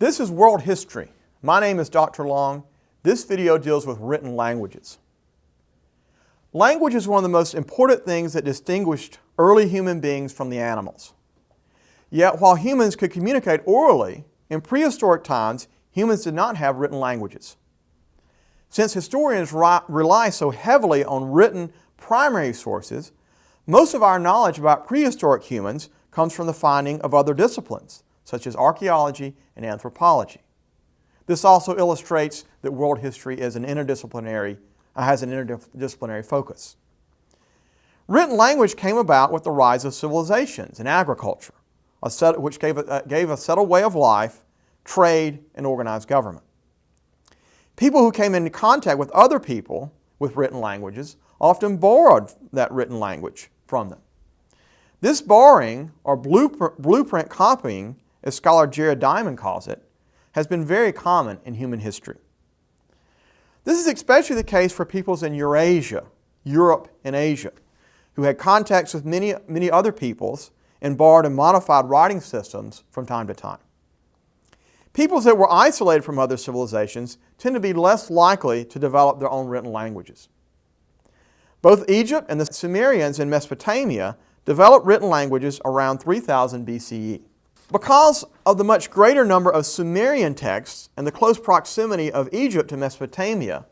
This is world history. My name is Dr. Long. This video deals with written languages. Language is one of the most important things that distinguished early human beings from the animals. Yet while humans could communicate orally, in prehistoric times, humans did not have written languages. Since historians rely so heavily on written primary sources, most of our knowledge about prehistoric humans comes from the finding of other disciplines, such as archaeology and anthropology. This also illustrates that world history is has an interdisciplinary focus. Written language came about with the rise of civilizations and agriculture, which gave a settled way of life, trade, and organized government. People who came into contact with other people with written languages often borrowed that written language from them. This borrowing, or blueprint copying, as scholar Jared Diamond calls it, has been very common in human history. This is especially the case for peoples in Eurasia, Europe, and Asia, who had contacts with many other peoples and borrowed and modified writing systems from time to time. Peoples that were isolated from other civilizations tend to be less likely to develop their own written languages. Both Egypt and the Sumerians in Mesopotamia developed written languages around 3000 BCE. Because of the much greater number of Sumerian texts and the close proximity of Egypt to Mesopotamia,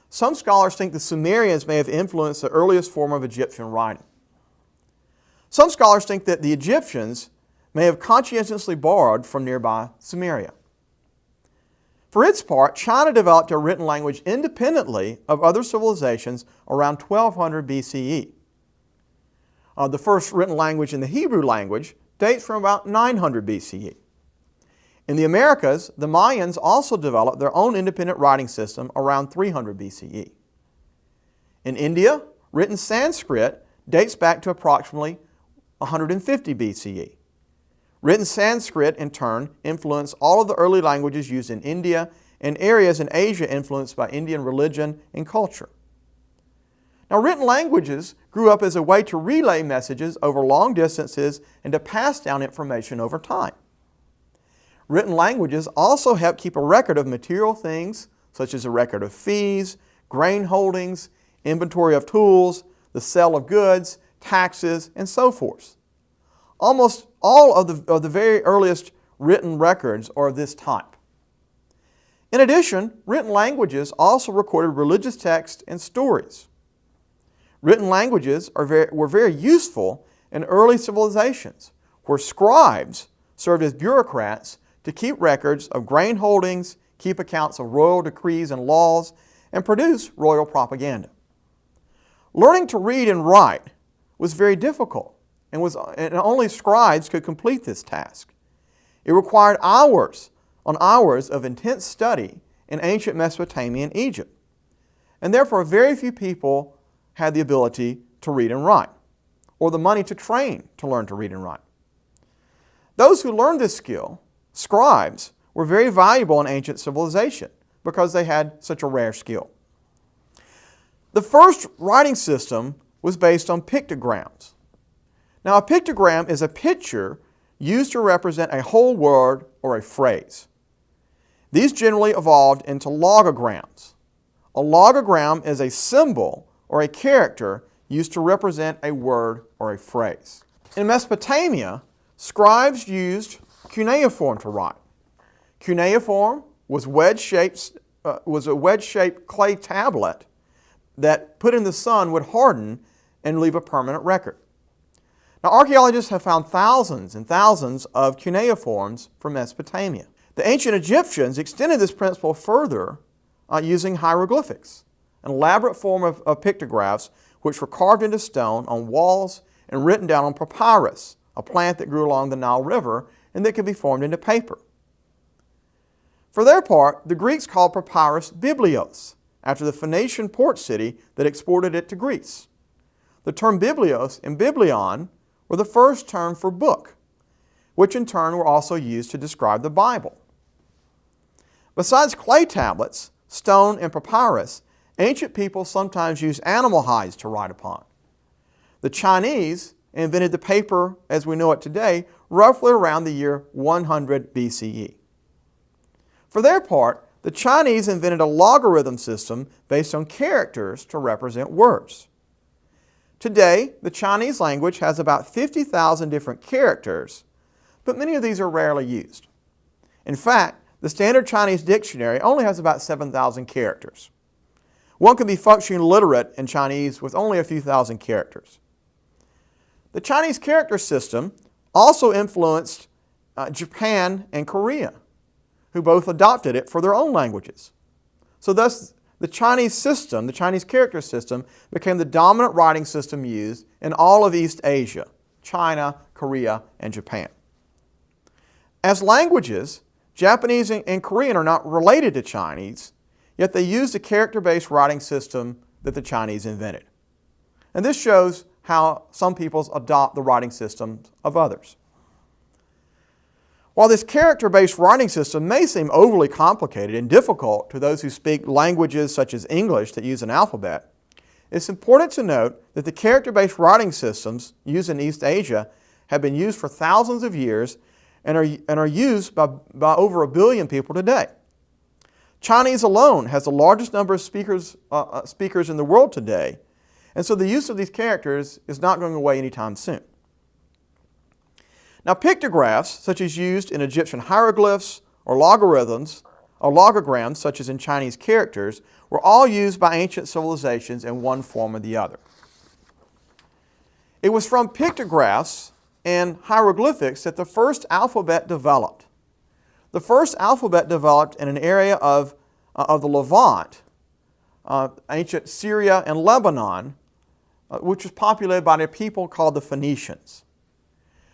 some scholars think the Sumerians may have influenced the earliest form of Egyptian writing. Some scholars think that the Egyptians may have conscientiously borrowed from nearby Sumeria. For its part, China developed a written language independently of other civilizations around 1200 BCE. The first written language in the Hebrew language dates from about 900 BCE. In the Americas, the Mayans also developed their own independent writing system around 300 BCE. In India, written Sanskrit dates back to approximately 150 BCE. Written Sanskrit, in turn, influenced all of the early languages used in India and areas in Asia influenced by Indian religion and culture. Now, written languages grew up as a way to relay messages over long distances and to pass down information over time. Written languages also help keep a record of material things, such as a record of fees, grain holdings, inventory of tools, the sale of goods, taxes, and so forth. Almost all of the very earliest written records are of this type. In addition, written languages also recorded religious texts and stories. Written languages were very useful in early civilizations, where scribes served as bureaucrats to keep records of grain holdings, keep accounts of royal decrees and laws, and produce royal propaganda. Learning to read and write was very difficult, and only scribes could complete this task. It required hours on hours of intense study in ancient Mesopotamia and Egypt, and therefore very few people had the ability to read and write, or the money to train to learn to read and write. Those who learned this skill, scribes, were very valuable in ancient civilization because they had such a rare skill. The first writing system was based on pictograms. Now, a pictogram is a picture used to represent a whole word or a phrase. These generally evolved into logograms. A logogram is a symbol or a character used to represent a word or a phrase. In Mesopotamia, scribes used cuneiform to write. Cuneiform was a wedge-shaped clay tablet that, put in the sun, would harden and leave a permanent record. Now, archaeologists have found thousands and thousands of cuneiforms from Mesopotamia. The ancient Egyptians extended this principle further using hieroglyphics, an elaborate form of pictographs which were carved into stone on walls and written down on papyrus, a plant that grew along the Nile River and that could be formed into paper. For their part, the Greeks called papyrus biblios, after the Phoenician port city that exported it to Greece. The term biblios and biblion were the first term for book, which in turn were also used to describe the Bible. Besides clay tablets, stone, and papyrus, ancient people sometimes used animal hides to write upon. The Chinese invented the paper as we know it today roughly around the year 100 BCE. For their part, the Chinese invented a logarithm system based on characters to represent words. Today, the Chinese language has about 50,000 different characters, but many of these are rarely used. In fact, the standard Chinese dictionary only has about 7,000 characters. One can be functionally literate in Chinese with only a few thousand characters. The Chinese character system also influenced Japan and Korea, who both adopted it for their own languages. So thus, the Chinese system, the Chinese character system, became the dominant writing system used in all of East Asia, China, Korea, and Japan. As languages, Japanese and Korean are not related to Chinese, yet they use the character-based writing system that the Chinese invented. And this shows how some peoples adopt the writing systems of others. While this character-based writing system may seem overly complicated and difficult to those who speak languages such as English that use an alphabet, it's important to note that the character-based writing systems used in East Asia have been used for thousands of years and are used by over 1 billion people today. Chinese alone has the largest number of speakers in the world today, and so the use of these characters is not going away anytime soon. Now, pictographs, such as used in Egyptian hieroglyphs or logarithms, or logograms, such as in Chinese characters, were all used by ancient civilizations in one form or the other. It was from pictographs and hieroglyphics that the first alphabet developed. The first alphabet developed in an area of the Levant, ancient Syria and Lebanon, which was populated by a people called the Phoenicians.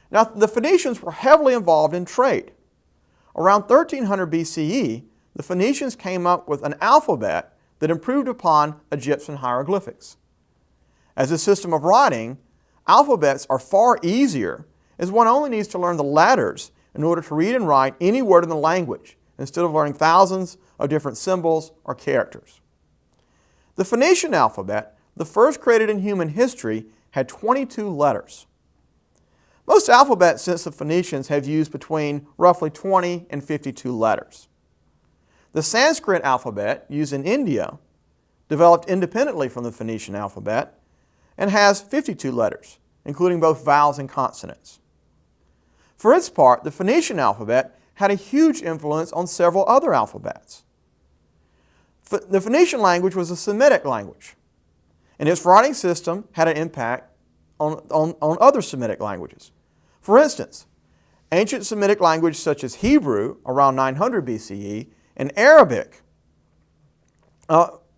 Now, the Phoenicians were heavily involved in trade. Around 1300 BCE, the Phoenicians came up with an alphabet that improved upon Egyptian hieroglyphics. As a system of writing, alphabets are far easier, as one only needs to learn the letters in order to read and write any word in the language, instead of learning thousands of different symbols or characters. The Phoenician alphabet, the first created in human history, had 22 letters. Most alphabets since the Phoenicians have used between roughly 20 and 52 letters. The Sanskrit alphabet, used in India, developed independently from the Phoenician alphabet and has 52 letters, including both vowels and consonants. For its part, the Phoenician alphabet had a huge influence on several other alphabets. The Phoenician language was a Semitic language, and its writing system had an impact on other Semitic languages. For instance, ancient Semitic language such as Hebrew, around 900 BCE, and Arabic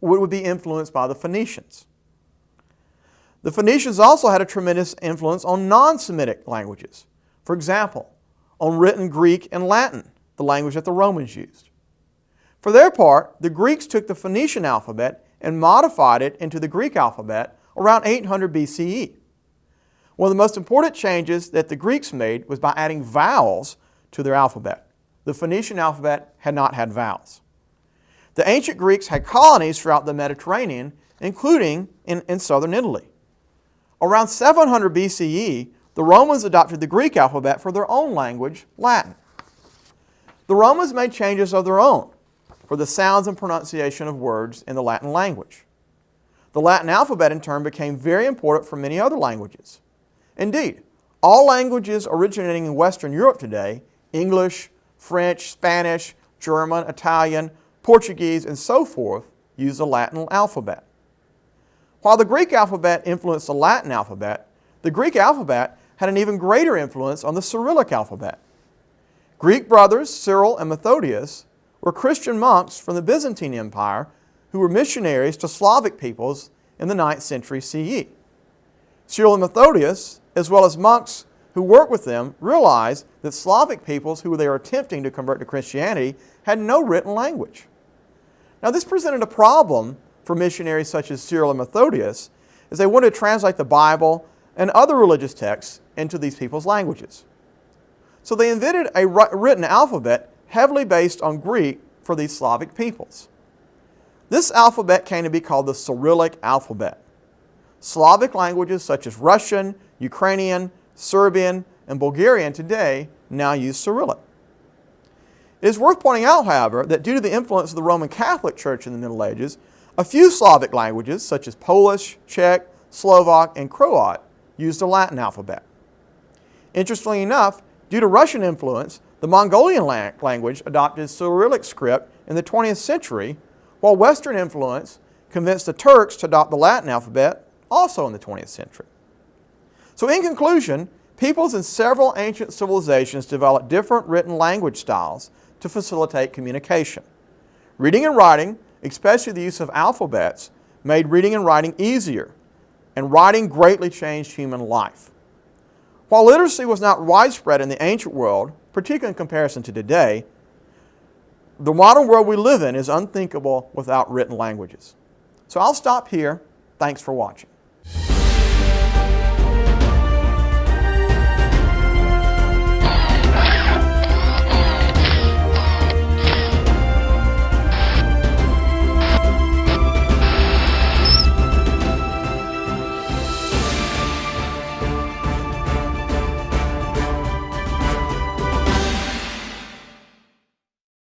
would be influenced by the Phoenicians. The Phoenicians also had a tremendous influence on non-Semitic languages. For example, on written Greek and Latin, the language that the Romans used. For their part, the Greeks took the Phoenician alphabet and modified it into the Greek alphabet around 800 BCE. One of the most important changes that the Greeks made was by adding vowels to their alphabet. The Phoenician alphabet had not had vowels. The ancient Greeks had colonies throughout the Mediterranean, including in southern Italy. Around 700 BCE, the Romans adopted the Greek alphabet for their own language, Latin. The Romans made changes of their own for the sounds and pronunciation of words in the Latin language. The Latin alphabet, in turn, became very important for many other languages. Indeed, all languages originating in Western Europe today, English, French, Spanish, German, Italian, Portuguese, and so forth, use the Latin alphabet. While the Greek alphabet influenced the Latin alphabet, the Greek alphabet had an even greater influence on the Cyrillic alphabet. Greek brothers Cyril and Methodius were Christian monks from the Byzantine Empire who were missionaries to Slavic peoples in the 9th century CE. Cyril and Methodius, as well as monks who worked with them, realized that Slavic peoples who they were attempting to convert to Christianity had no written language. Now, this presented a problem for missionaries such as Cyril and Methodius, as they wanted to translate the Bible and other religious texts into these people's languages. So they invented a written alphabet heavily based on Greek for these Slavic peoples. This alphabet came to be called the Cyrillic alphabet. Slavic languages such as Russian, Ukrainian, Serbian, and Bulgarian today now use Cyrillic. It is worth pointing out, however, that due to the influence of the Roman Catholic Church in the Middle Ages, a few Slavic languages, such as Polish, Czech, Slovak, and Croat, used the Latin alphabet. Interestingly enough, due to Russian influence, the Mongolian language adopted Cyrillic script in the 20th century, while Western influence convinced the Turks to adopt the Latin alphabet also in the 20th century. So in conclusion, peoples in several ancient civilizations developed different written language styles to facilitate communication. Reading and writing, especially the use of alphabets, made reading and writing easier, and writing greatly changed human life. While literacy was not widespread in the ancient world, particularly in comparison to today, the modern world we live in is unthinkable without written languages. So I'll stop here. Thanks for watching.